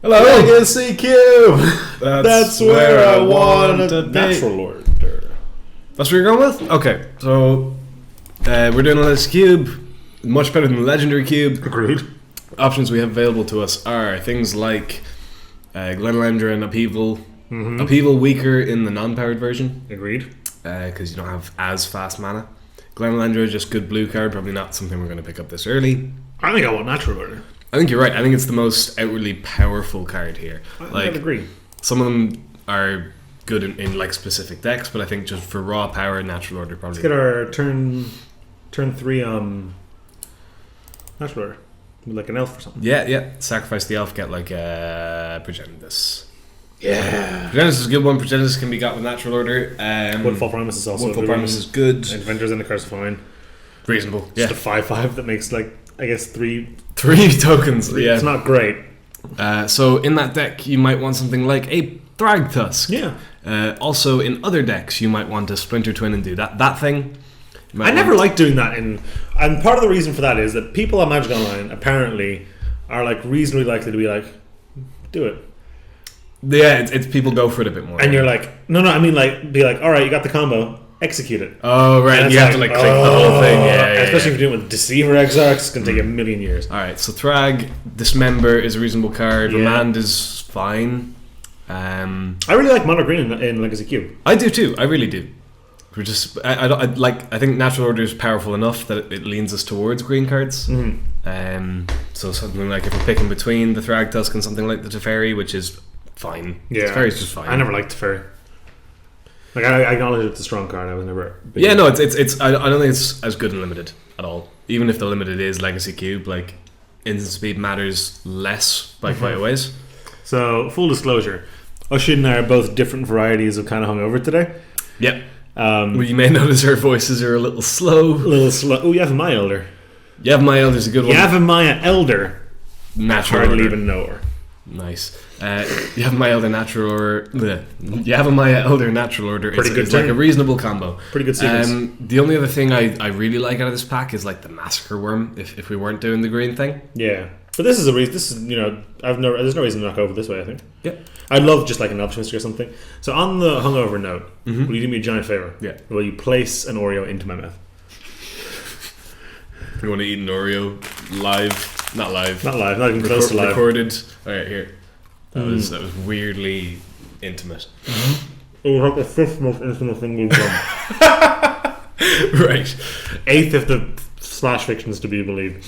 Hello. Legacy Cube. That's where I want to be. Natural order. That's what you're going with? Okay, so we're doing a Legacy Cube. Much better than the Legendary Cube. Agreed. Options we have available to us are things like Glenelender and Upheaval. Mm-hmm. Upheaval weaker in the non-powered version. Agreed. Because you don't have as fast mana. Glenelender, just good blue card. Probably not something we're going to pick up this early. I think I want natural order. I think you're right. I think it's the most outwardly powerful card here. I agree. Some of them are good in like specific decks, but I think just for raw power, natural order probably. Let's get our turn 3 natural order. Like an elf or something. Yeah. Sacrifice the elf, get like Progenitus. Yeah. Progenitus is a good one. Progenitus can be got with natural order. Woodfall Primus is also Woodfall Primus is good. Adventures in the Curse fine. Reasonable. Just a 5/5 that makes like I guess three tokens. Yeah, it's not great. So in that deck, you might want something like a Thragtusk. Yeah. Also, in other decks, you might want a Splinter Twin and do that thing. I never liked doing that, and part of the reason for that is that people on Magic Online apparently are like reasonably likely to be like, do it. Yeah, it's people go for it a bit more. And you're like, no, I mean like, be like, all right, you got the combo, execute it. Oh, right, and you have to like click the whole thing. Yeah, especially if you're doing it with Deceiver Exarch, it's going to take a million years. All right, so Thrag, Dismember is a reasonable card. Yeah. Remand is fine. I really like Mono Green in Legacy Cube. I do too. I really do. We're just I think Natural Order is powerful enough that it leans us towards green cards. Mm-hmm. So something like if we're picking between the Thragtusk and something like the Teferi, which is fine. Yeah, Teferi's just fine. I never liked Teferi. Like I acknowledge it's a strong card. I was never. Yeah, no, it's. I don't think it's as good in limited at all. Even if the limited is Legacy Cube, like instant speed matters less by quite a ways. So full disclosure, Oisin and I are both different varieties of kind of hungover today. Yep. Well, you may notice our voices are a little slow. Oh, Yavimaya Elder. Yavimaya is a good one. Yavimaya Elder. Natural I hardly order. even know her. Nice. Yavimaya Elder Natural Order. Yavimaya Elder Natural Order. It's like a reasonable combo. Pretty good sequence. The only other thing I really like out of this pack is like the Massacre Worm. If we weren't doing the green thing. Yeah. But this is a reason. This is there's no reason to knock over this way. I think. Yeah. I'd love just like an Optimistic or something. So on the hungover note, will you do me a giant favor? Yeah. Will you place an Oreo into my mouth? You want to eat an Oreo live? Not live. Not even close to live. Recorded. All right, here. That was weirdly intimate. It was like the 5th most intimate thing we've done. Right. 8th if the slash fiction is to be believed.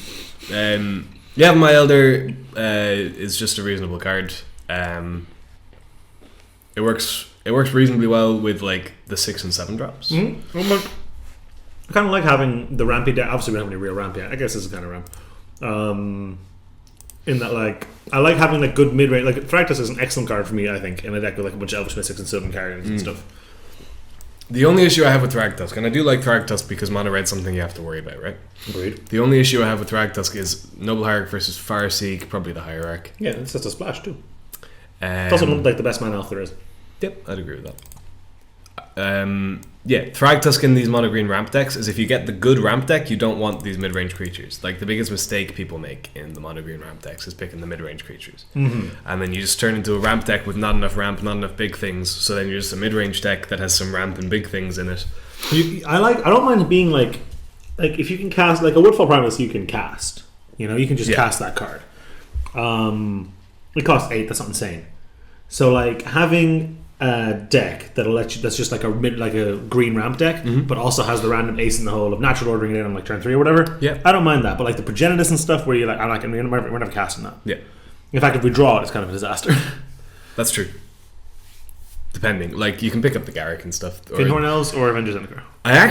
My Elder is just a reasonable card. It works reasonably well with like the 6 and 7 drops. Mm-hmm. I kind of like having the rampy deck. Obviously, we don't have any real ramp yet. I guess this is kind of ramp. In that, like, I like having like good mid range. Like, Thragtusk is an excellent card for me. I think in a deck with like a bunch of Elvish Mystics and Sylvan Carriers and stuff. The only issue I have with Thragtusk, and I do like Thragtusk because Mono Red's something you have to worry about, right? Agreed. The only issue I have with Thragtusk is Noble Hierarch versus Farseek, probably the Hierarch. Yeah, it's just a splash too. It's also like the best mana elf there is. Yep, I'd agree with that. Thragtusk in these mono green ramp decks is if you get the good ramp deck, you don't want these mid-range creatures. Like the biggest mistake people make in the mono green ramp decks is picking the mid-range creatures. Mm-hmm. And then you just turn into a ramp deck with not enough ramp, not enough big things, so then you're just a mid-range deck that has some ramp and big things in it. I don't mind it being like if you can cast like a Woodfall Primus, you can cast. You know, you can just cast that card. It costs 8, that's not insane. So like having a deck that'll let you, that's just like a green ramp deck, but also has the random ace in the hole of natural ordering it in on like turn 3 or whatever. Yeah, I don't mind that. But like the Progenitus and stuff, where you're like, we're never casting that. Yeah. In fact, if we draw it, it's kind of a disaster. That's true. Depending, like you can pick up the Garrick and stuff. Finhorn Elves or Avengers Zendikar. I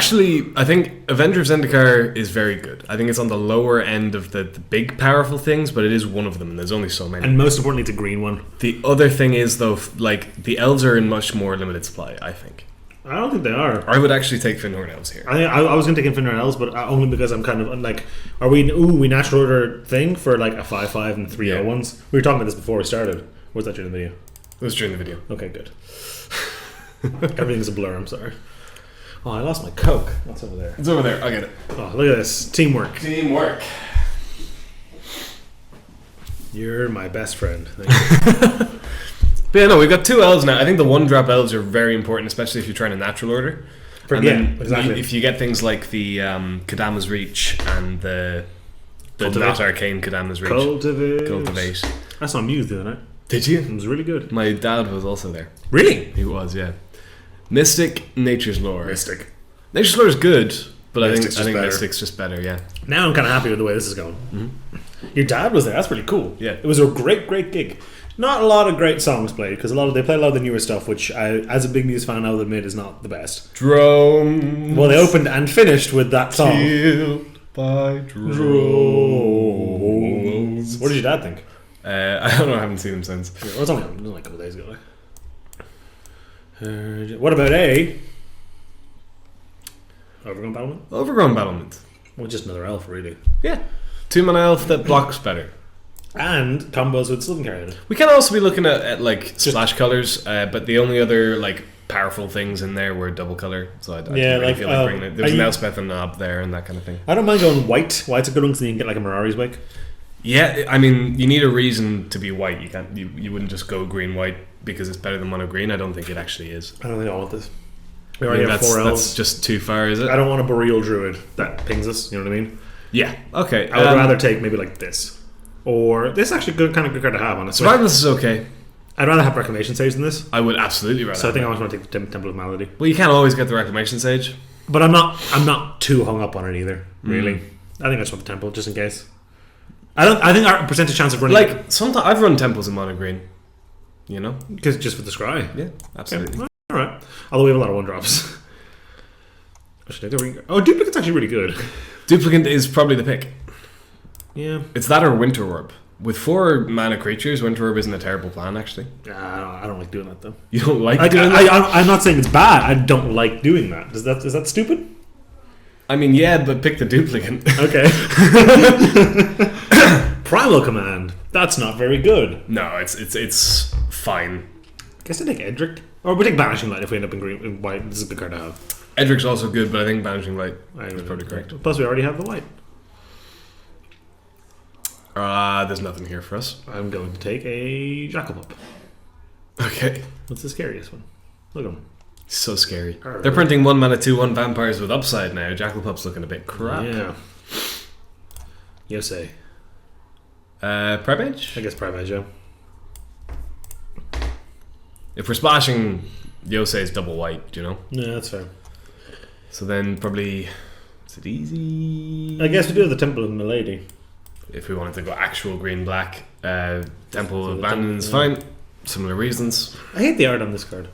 think Avengers Zendikar is very good. I think it's on the lower end of the big powerful things, but it is one of them, and there's only so many. And most importantly, it's a green one. The other thing is though, like the elves are in much more limited supply. I think. I don't think they are. I would actually take Finhorn Elves here. I was going to take Finhorn Elves, but only because I'm kind of like, are we natural order thing for like a 5/5 and 3/0 ones? We were talking about this before we started. Or was that during the video? It was during the video. Okay, good. Everything's a blur, I'm sorry. Oh, I lost my Coke. That's over there. It's over there. I'll get it. Oh, look at this. Teamwork. You're my best friend. Thank you. But yeah, no, we've got 2 elves now. I think the 1-drop elves are very important, especially if you're trying a natural order. Exactly. If you get things like the Kadama's Reach and the not arcane Kadama's Reach. Cultivate. I saw him use the other night. Did you? It was really good. My dad was also there. Really? He was, yeah. Mystic, Nature's Lore. Mystic. Nature's Lore is good, but I think better. Mystic's just better, yeah. Now I'm kind of happy with the way this is going. Mm-hmm. Your dad was there. That's pretty cool. Yeah. It was a great gig. Not a lot of great songs played because they play a lot of the newer stuff, which I, as a big news fan, I'll admit is not the best. Drones. Well, they opened and finished with that song. Killed by drones. What did your dad think? I don't know. I haven't seen him since. Yeah, it was only a couple of days ago. What about a Overgrown Battlement? Overgrown Battlement. Well, just another elf, really. Yeah. 2-mana elf that blocks better. And combos with Sylvan Carrier in it. We can also be looking at like splash colors, but the only other like powerful things in there were double color. So I didn't really feel like bringing it. There's an Elspeth and Knob there and that kind of thing. I don't mind going white. White's a good one because you can get like a Mirari's Wake. Yeah, I mean, you need a reason to be white. You can't. You wouldn't just go green-white because it's better than mono green. I don't think it actually is. I don't think I want this. We already have 4 elves. That's just too far, is it? I don't want a Boreal Druid that pings us. You know what I mean? Yeah. Okay. I would rather take maybe like this, or this is actually kind of good card to have. Honestly, Survivalist is okay. I'd rather have Reclamation Sage than this. I would absolutely rather. So I think I always want to take the Temple of Malady. Well, you can't always get the Reclamation Sage, but I'm not too hung up on it either. Really, I think I just want the Temple just in case. I think our percentage chance of running like sometimes I've run temples in mono green. You know, because just with the scry. Yeah, absolutely. Okay. All right. Although we have a lot of 1-drops. Oh, Duplicate's actually really good. Duplicate is probably the pick. Yeah. It's that or Winter Orb. With 4 mana creatures, Winter Orb isn't a terrible plan, actually. I don't like doing that, though. You don't like doing that? I'm not saying it's bad. I don't like doing that. Is that stupid? I mean, yeah, but pick the Duplicate. Okay. Primal Command. That's not very good. No, it's fine. Guess I take Edric. Or we take Banishing Light if we end up in green and white. This is a good card to have. Edric's also good, but I think Banishing Light is probably correct. Plus, we already have the white. There's nothing here for us. I'm going to take a Jackal-Pup. Okay. What's the scariest one? Look at him. So scary. They're printing 1 mana 2/1 vampires with upside now. Jackal-Pup's looking a bit crap. Yeah. Yosei. Primage? I guess Primage, yeah. If we're splashing, Yosei's double white, do you know? Yeah, that's fair. So then probably... Is it easy? I guess we do have the Temple of Milady. If we wanted to go actual green-black, Temple of Abandon is fine. Similar reasons. I hate the art on this card.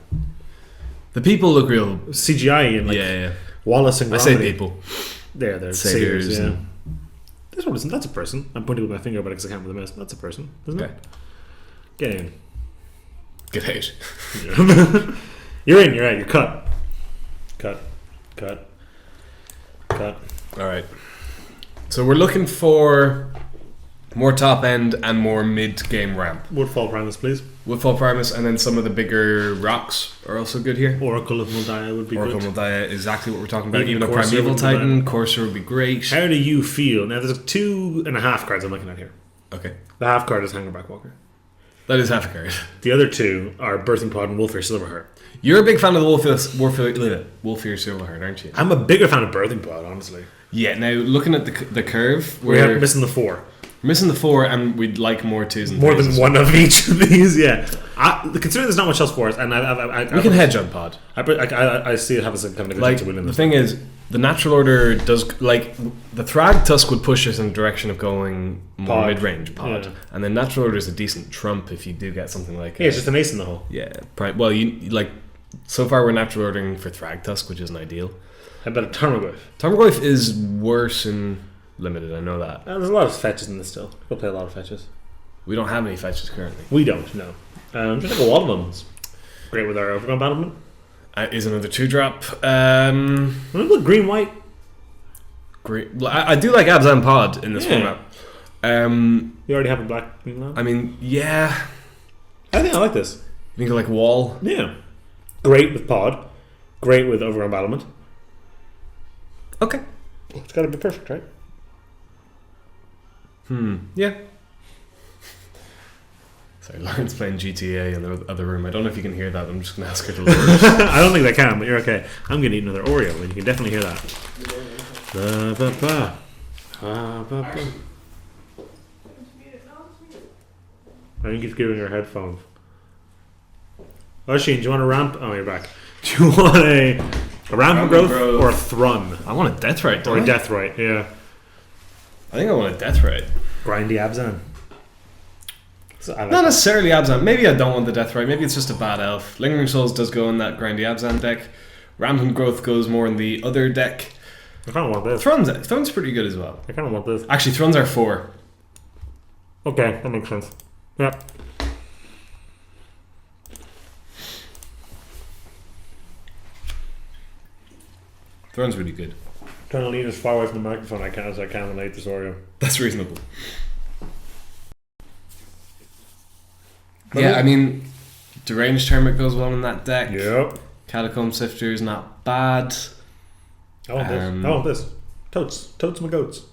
The people look real... CGI and like yeah. Wallace and Gromity. I say people. They're satyrs, yeah. This one isn't. That's a person. I'm pointing with my finger, but because I can't remember the mess. That's a person, isn't it? Get in. Get out. You're in. You're out. You're cut. Cut. All right. So we're looking for more top end and more mid game ramp. Woodfall Primus, please. Woodfall Primus, and then some of the bigger rocks are also good here. Oracle of Moldiah would be Oracle good. of Moldiah, exactly what we're talking about. Even a Courser Primeval would be Titan, Courser would be great. How do you feel? Now, there's 2.5 cards I'm looking at here. Okay. The half card is Hangerback Walker. That is half a card. The other 2 are Birthing Pod and Wolfear Silverheart. You're a big fan of the Wolfear Silverheart, aren't you? I'm a bigger fan of Birthing Pod, honestly. Yeah, now looking at the curve, we're missing the 4. Missing the 4, and we'd like more 2s and 3s. More than one of each of these, yeah. Considering there's not much else for us, and we can hedge on Pod. I see it has a kind of a good chance of winning the this. thing is, the natural order does like the Thrag Tusk would push us in the direction of going more mid-range Pod, and then natural order is a decent trump if you do get something like it's just an ace in the hole. Yeah, well, you like so far we're natural ordering for Thrag Tusk, which isn't ideal. How about a Tarmogoyf? Tarmogoyf is worse in limited, I know that. There's a lot of fetches in this still. We'll play a lot of fetches. We don't have any fetches currently. We don't, no. Just like a wall of ones. Great with our Overgrown Battlement. Is another 2-drop. Look, green-white. Great. I do like Abzan Pod in this format. You already have a black now? I mean, yeah. I think I like this. You think like Wall? Yeah. Great with Pod. Great with Overgrown Battlement. Okay. It's got to be perfect, right? Yeah. Sorry, Lauren's playing GTA in the other room. I don't know if you can hear that. I'm just going to ask her to lower. I don't think they can, but you're okay. I'm going to eat another Oreo, and you can definitely hear that. I think he's giving her headphones. Oisin, do you want a ramp? Oh, you're back. Do you want a rampant growth or a thrun? I want a death right. Or a death right, yeah. I think I want a death right. Grindy Abzan. So Not necessarily Abzan. Maybe I don't want the death right. Maybe it's just a bad elf. Lingering Souls does go in that grindy Abzan deck. Rampant growth goes more in the other deck. I kind of want this. Thruns pretty good as well. I kind of want this. Actually, Thruns are 4. Okay, that makes sense. Yep. Thruns really good. Trying to lean as far away from the microphone as I can when I eat this Oreo. That's reasonable. Yeah, I mean, Deranged Hermit goes well in that deck. Yep. Catacomb Sifter is not bad. I want this. Totes my goats.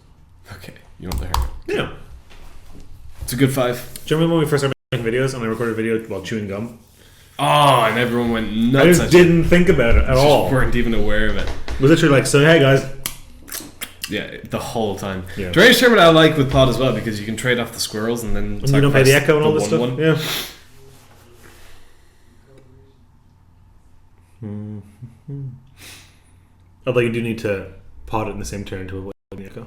Okay, you want the Hermit. Yeah. It's a good 5. Do you remember when we first started making videos and I recorded a video while chewing gum? Oh, and everyone went nuts. I just didn't think about it at all. Just weren't even aware of it. It was literally like, so hey guys. Yeah, the whole time. Yeah. Deranged Hermit I like with Pod as well because you can trade off the squirrels and then And you don't pay the echo and all this stuff. 1/1. Yeah. Mm-hmm. Although you do need to pod it in the same turn to avoid the echo.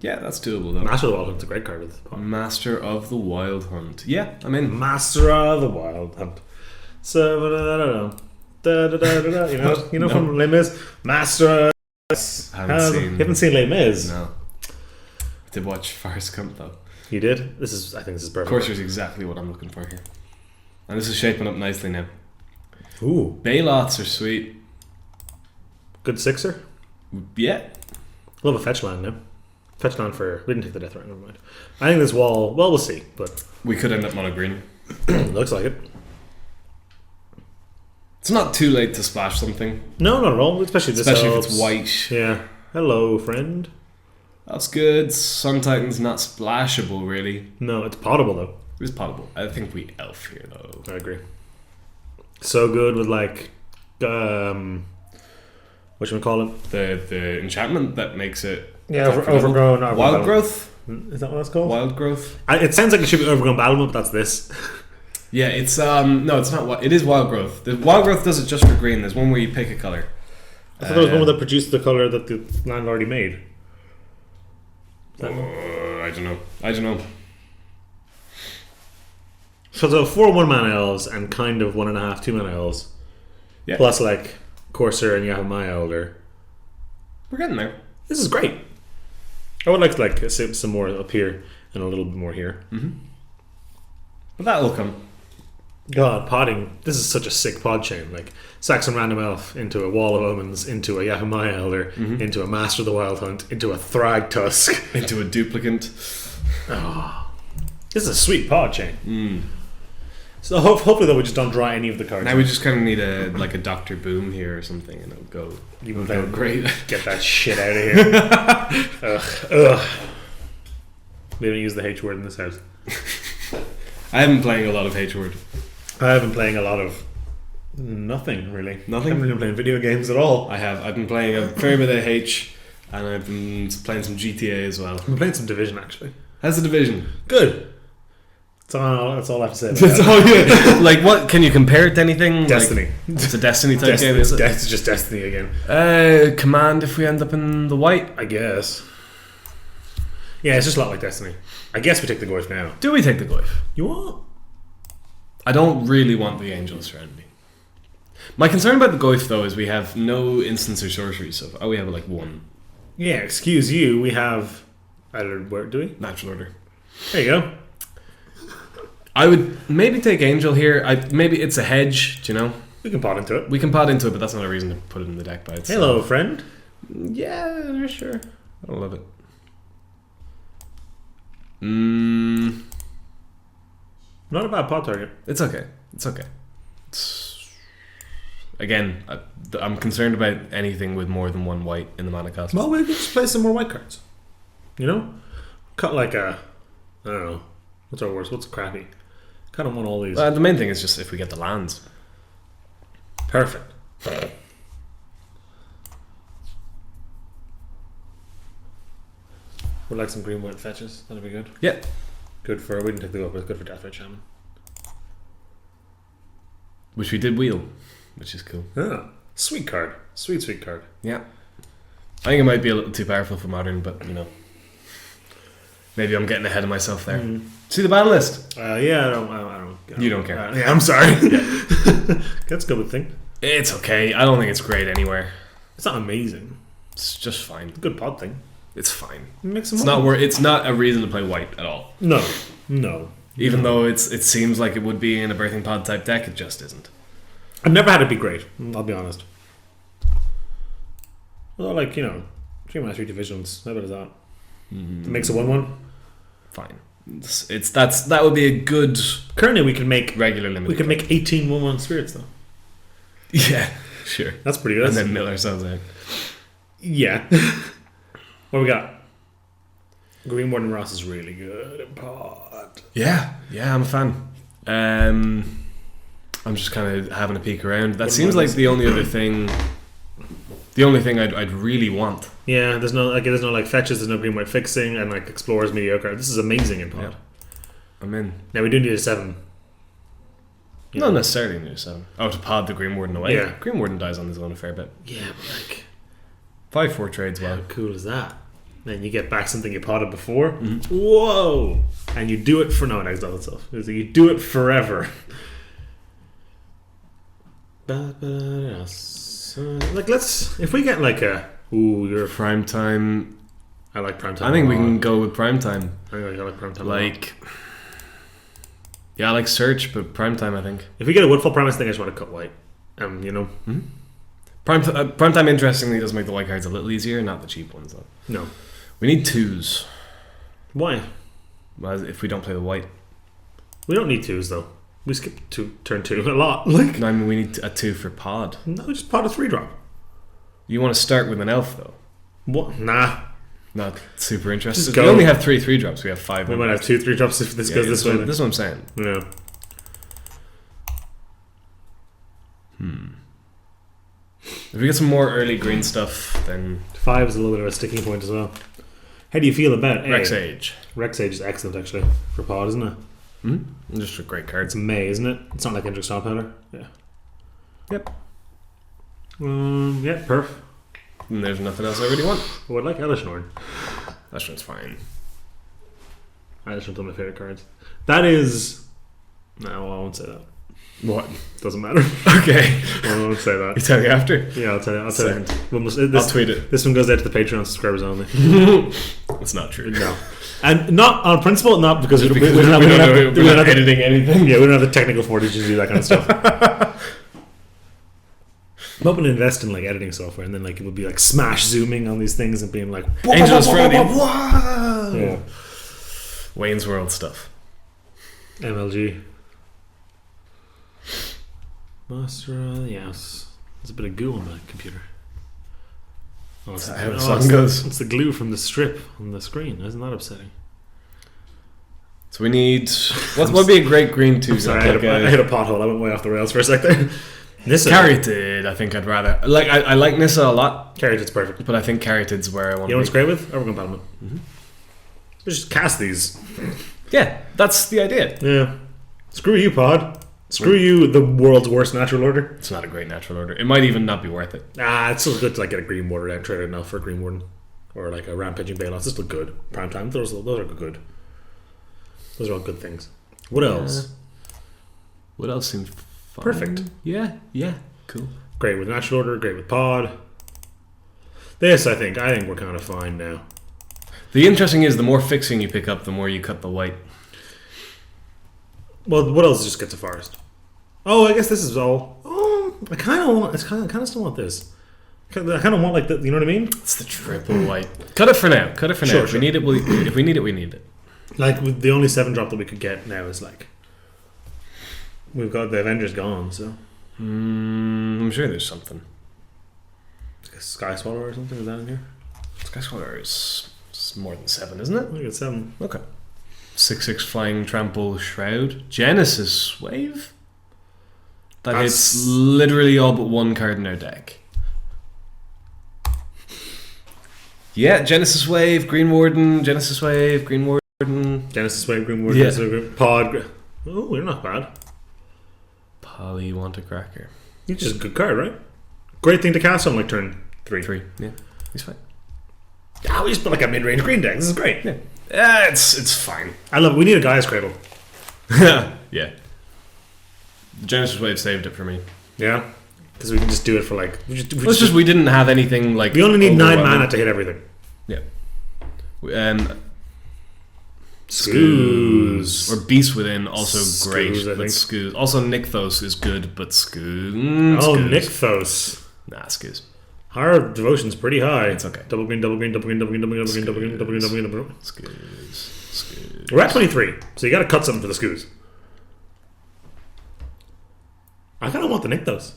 Yeah, that's doable though. Master of the Wild Hunt's a great card with this pod. Master of the Wild Hunt. Yeah, I mean, Master of the Wild Hunt. So you know No. from Les Mis. Master. You haven't seen Les Mis? No. I did watch Forrest Gump though. You did? I think this is perfect. Courser's exactly what I'm looking for here. And this is shaping up nicely now. Ooh. Bailots are sweet. Good sixer? Yeah. Love a fetch land now. Fetch land for... We didn't take the death right, never mind. I think this wall... Well, we'll see, but... We could end up mono green. Looks like it. It's not too late to splash something. No, not at all. Especially if it's white. Yeah. Hello, friend. That's good. Sun Titan's not splashable, really. No, it's potable, though. It is potable. I think we elf here, though. I agree. So good with, like... what should we call it? The enchantment that makes it... Yeah, overgrown... Wild growth? Is that what it's called? Wild growth? It sounds like it should be overgrown battlement, but that's this. Yeah, it's no, it's not. It is wild growth. The wild growth does it just for green. There's one where you pick a color. I thought there was one that produced the color that the land already made. I don't know. So the 4 1-mana elves and kind of 1.5 2-mana elves, Yeah, plus like Courser and Yahamaya Elder. we're getting there. This is great. I would like to some more up here and a little bit more here. Mm-hmm. But that'll come. God, podding. This is such a sick pod chain. Like, sack some random elf into a Wall of Omens, into a Yahamaya Elder, into a Master of the Wild Hunt, into a Thrag Tusk. Into a duplicant. Oh, this is a sweet pod chain. Mm. So hopefully, though, we just don't draw any of the cards. Now we just kind of need a Dr. Boom here or something, and it'll go. Even It'll go great. Get that shit out of here. Ugh. We haven't used the H word in this house. I haven't been playing a lot of H word. I have been playing a lot of nothing, really. Nothing? I haven't been playing video games at all. I've been playing a fair bit of H, and I've been playing some GTA as well. I've been playing some Division, actually. How's the Division? Good. That's all I have to say about That's that. all you, like, what? Can you compare it to anything? Destiny. Like, it's a Destiny type game, is it? It's just Destiny again. Command if we end up in the white. I guess. Yeah, it's just a lot like Destiny. I guess we take the Goyf now. Do we take the Goyf? You want? I don't really want the Angels around me. My concern about the Goyf, though, is we have no instants or sorceries. So we have like 1. Yeah, excuse you. We have... Where do we? Natural order. There you go. I would maybe take Angel here. Maybe it's a hedge, do you know? We can pot into it. We can pot into it, but that's not a reason to put it in the deck by itself. Hello, friend. Yeah, sure. I don't love it. Not a bad pot target. It's okay. Again, I'm concerned about anything with more than 1 white in the mana cost. Well, we can just play some more white cards. You know? Cut like a... I don't know. What's our worst? What's crappy? Kind of want all these. The main thing is just if we get the lands. Perfect. Would like some green white fetches. That'd be good. Yeah. Good for. We didn't take the up, but it's good for Death Ray Shaman. Which we did wheel, which is cool. Ah, sweet card. Sweet card. Yeah. I think it might be a little too powerful for modern, but you know, maybe I'm getting ahead of myself there. See the battle list? Yeah, I don't. You don't care. Yeah, I'm sorry. Yeah. That's a good thing. It's okay. I don't think it's great anywhere. It's not amazing. It's just fine. It's a good pod thing. It's fine. Make some It's money. it's not a reason to play white at all. No. Even though it seems like it would be in a birthing pod type deck, it just isn't. I've never had it be great. I'll be honest. Well, like 3 mana 3 divisions. How bad is that? It makes a 1/1. Fine. That would be a good Currently, we can make regular limit. We can make 18 1/1 spirits though. Yeah, sure. That's pretty good. And then mill ourselves out. Yeah. What we got? Green Warden Ross is really good in pod. Yeah, I'm a fan. I'm just kind of having a peek around. That seems like the only thing I'd really want. Yeah, there's no fetches, there's no green white fixing, and like explorers mediocre. This is amazing in pod. Yeah. I'm in. Now we do need a 7. Not necessarily need a 7. Oh, to pod the Green Warden away. Yeah. Green Warden dies on his own a fair bit. Yeah, but like 5/4 trades well. how cool is that? Then you get back something you potted before. Mm-hmm. Whoa! And you do it for it exiles itself. You do it forever. Like if we get like you're Prime time. I like prime time. I think we can go with prime time. I like prime time. Yeah, I like search, but prime time. I think if we get a Woodfall Promise thing, I just want to cut white. Prime time. Interestingly, does make the white cards a little easier, not the cheap ones though. No, we need 2s. Why? If we don't play the white, we don't need 2s though. We skip turn 2 a lot. Like no, I mean we need a 2 for pod. No, just pod a 3-drop. You want to start with an elf though? What? Nah. Not super interested. Just We go. only have 3 3-drops. We have 5. We might have 2 3-drops if this goes this way. This is what I'm saying. Yeah. If we get some more early green stuff, then 5 is a little bit of a sticking point as well. How do you feel about Rex Age. Rex Age is excellent actually for pod, isn't it? Just a great card. It's May, isn't it? It's not like Hendrik Stompowder. Yeah. Yep. Yeah, perf. And there's nothing else I really want. Oh, I like Elishnorn. That one's fine. Elishnorn's one of my favourite cards. That is... No, I won't say that. What? Doesn't matter. Okay. I won't say that. You tell me after? Yeah, I'll tell you. Sound. I'll tweet it. This one goes out to the Patreon subscribers only. It's not true. No. And not on principle, not because we don't we're not editing anything. Yeah, we don't have the technical fortitude to do that kind of stuff. I'm hoping to invest in like editing software, and then like it would be like smash zooming on these things and being like Angels Friday. Yeah. Wayne's World stuff. MLG. Master, yes. There's a bit of goo on my computer. Oh, That's how the song goes. It's the glue from the strip on the screen. Isn't that upsetting? So we need... What would be a great green 2? Sorry, I hit a pothole. I went way off the rails for a sec there. Nissa. Caryatid, I think I'd rather... I like Nissa a lot. Caryatid's perfect. But I think Caryatid's where I want to be. You know what's great with? Overgrown Battlement. We just cast these. Yeah, that's the idea. Yeah. Screw you, pod. Screw you, the world's worst natural order. It's not a great natural order. It might even not be worth it. It's still good to like get a Green Warden out, trade it enough for a Green Warden. Or like a Rampaging Bailout. It's still good. Prime time. Those are good. Those are all good things. What else? What else seems fun? Perfect. Yeah, cool. Great with natural order, great with pod. This, I think we're kind of fine now. The interesting is the more fixing you pick up, the more you cut the white. Well, what else just gets a forest? Oh, I guess this is all. Oh, I kind of still want this. I kind of want like the, you know what I mean? It's the triple white. Cut it for now. Sure. If we need it, we need it. Like with the only 7-drop that we could get now is like we've got the Avengers gone, so I'm sure there's something. like a Sky Swallower or something. Is that in here? Sky Swallower is more than 7, isn't it? I think it's 7. Okay. 6/6 flying trample shroud. Genesis Wave? That That's- hits literally all but one card in our deck. Yeah, Genesis Wave, Green Warden, Genesis Wave, Green Warden. Genesis Wave, Green Warden, Yeah. Genesis Wave, Pod. Oh, you're not bad. Polly want a cracker. He's just a good card, right? Great thing to cast on like turn 3. 3. Yeah, he's fine. Ah, we just put like a mid-range green deck. This is great. Yeah, it's fine. I love it. We need a Gaia's Cradle. Yeah. Genesis Wave saved it for me. Yeah? Because we can just do it for like... We didn't have anything like... we only need 9 overwhelming. mana to hit everything. Yeah. Scoos. Or Beast Within, also Scoos, great, I but think. Scoos. Also Nykthos is good, but Scoos. Oh, Scoos. Nykthos. Nah, Scoos. Our devotion's pretty high. It's okay. Double green, double green, double green, double green, double green, double green, double green, double green, double green, double green. Scoos. We're at 23, so you gotta cut something for the Scoos. I kinda want the Nykthos.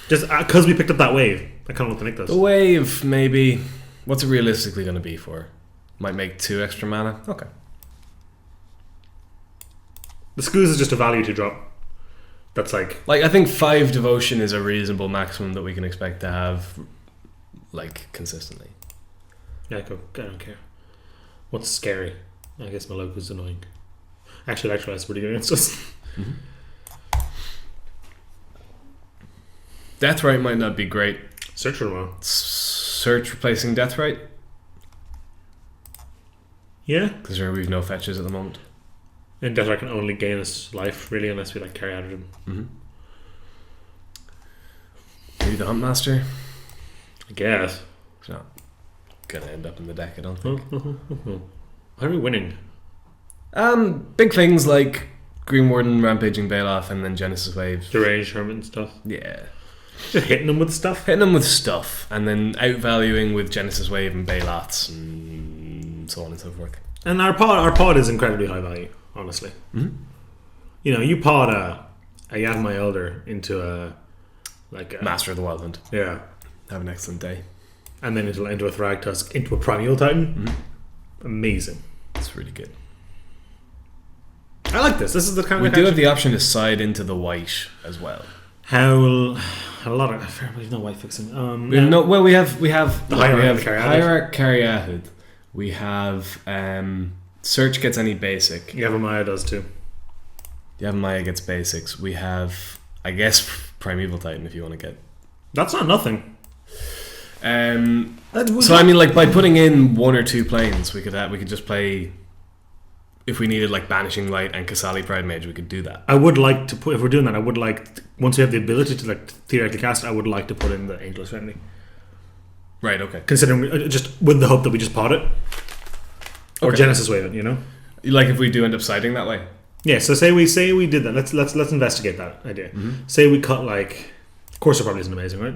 Just because we picked up that wave, I kinda want the The Nykthos. wave, maybe. What's it realistically going to be for? Might make 2 extra mana. Okay. The Scoos is just a value to drop. That's like... Like, I think 5 devotion is a reasonable maximum that we can expect to have, like, consistently. Yeah, I don't care. What's scary? I guess Maloka's annoying. Actually, Electrolyte's pretty good against us. Deathrite might not be great. Search for them all. Search replacing Deathrite? Yeah. Because we've no fetches at the moment. And Deathrite can only gain us life, really, unless we like carry out of him. Maybe the Huntmaster? I guess. It's not going to end up in the deck, I don't think. How are we winning? Big things like Green Warden, Rampaging Bailoff, and then Genesis Waves. Deranged Hermit and stuff. Yeah. Just hitting them with stuff. Hitting them with stuff, and then outvaluing with Genesis Wave and Bailots, and so on and so forth. And our pod is incredibly high value, honestly. You know, you pod a Yavimaya Elder into a Master of the Wildland. Yeah. Have an excellent day. And then into a Thragtusk, into a Primeval Titan. Amazing. It's really good. I like this. This is the kind We of do have the option to side into the white as well. how a lot of there's no white fixing. We have The Hierarch Hierarch Cariahid. We have Search gets any basic. Yavimaya does too. Yavimaya gets basics. We have, I guess, Primeval Titan if you want to get. That's not nothing. So I mean, like by putting in 1 or 2 planes, we could just play. If we needed like Banishing Light and Kasali Pride Mage, we could do that. I would like to put, if we're doing that, I would like, once we have the ability to like theoretically cast, I would like to put in the Angel's Friendly. Right. Okay. Considering just with the hope that we just pot it, or Okay. Genesis Wave it, you know. Like if we do end up siding that way. Yeah. So say we did that. Let's investigate that idea. Say we cut like, Corsair probably isn't amazing, right?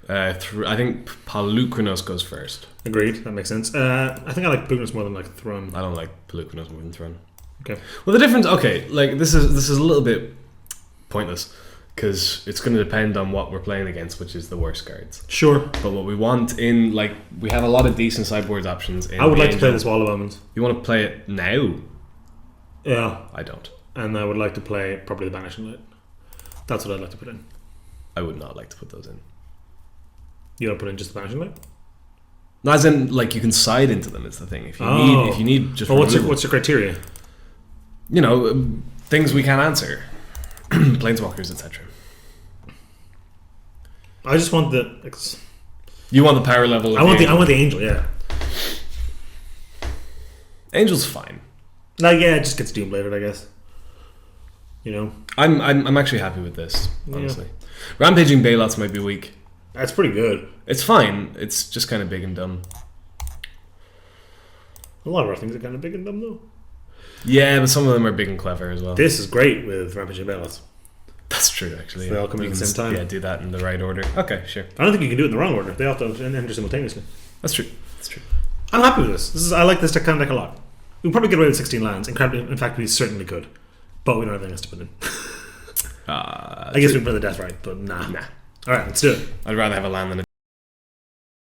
I think Palukranos goes first. Agreed. That makes sense. I think I like Bugnos more than like Throne. I don't like Palukranos more than Throne. Okay. Well, the difference. Okay, like this is a little bit pointless because it's going to depend on what we're playing against, which is the worst cards. Sure. But what we want in like we have a lot of decent sideboard options. In I would the like to play Angel. this Wall of Omens. You want to play it now? Yeah. I don't. And I would like to play probably the Banishing Light. That's what I'd like to put in. I would not like to put those in. You don't put in just the Banishing Light? No, as in like you can side into them. Is the thing. If you need just. Well, what's removal. your criteria? You know, things we can't answer, planeswalkers, etc. I just want the. You want the power level. I want the Angel. Yeah. Angel's fine. Like yeah, it just gets Doombladed, I guess. You know, I'm actually happy with this. Honestly, Rampaging Bailots might be weak. that's pretty good. It's fine. It's just kind of big and dumb. A lot of our things are kind of big and dumb though. Yeah, but some of them are big and clever as well. This is great with Rampaging Bailouts. That's true, actually. So they all come in You at the can same time. Yeah, do that in the right order. Okay, sure. I don't think you can do it in the wrong order. They all have to enter simultaneously. That's true. That's true. I'm happy with this. I like this kind of deck a lot. We can probably get away with 16 lands. In fact, we certainly could. But we don't have anything else to put in. I guess we can put the Death right, but nah. Nah. Alright, let's do it. I'd rather have a land than a